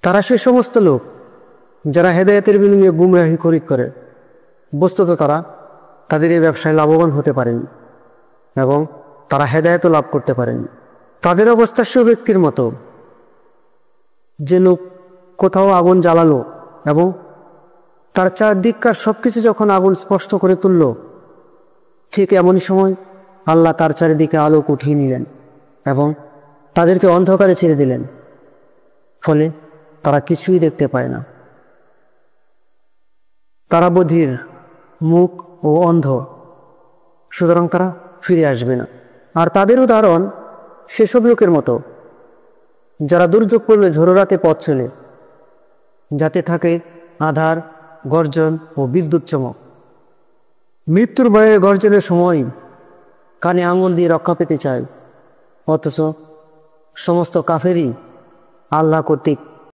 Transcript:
তারা সে সমস্ত লোক যারা হেদায়েতের বিনিময়ে গুমরাহি খরিদ করে। বস্তুত তারা তাদের এই ব্যবসায় লাভবান হতে পারেনি এবং তারা হেদায়েতও লাভ করতে পারেনি। তাদের অবস্থা সে ব্যক্তির মতো যে লোক কোথাও আগুন জ্বালালো এবং তার চারদিককার সব কিছু যখন আগুন স্পষ্ট করে তুলল, ঠিক এমনই সময় আল্লাহ তার চারিদিকে আলোক উঠিয়ে নিলেন এবং তাদেরকে অন্ধকারে ছেড়ে দিলেন, ফলে তারা কিছুই দেখতে পায় না। তারা বধির, মুখ ও অন্ধ, সুতরাং তারা ফিরে আসবে না। আর তাদের উদাহরণ সেসব লোকের মতো যারা দুর্যোগ পড়লে ঝোড়ো রাতে পথ চলে, যাতে থাকে আঁধার, গর্জন ও বিদ্যুৎ চমক। মৃত্যুর ভয়ে গর্জনের সময় কানে আঙুল দিয়ে রক্ষা পেতে চায়, অথচ সমস্ত কাফেরই আল্লাহ কর্তৃক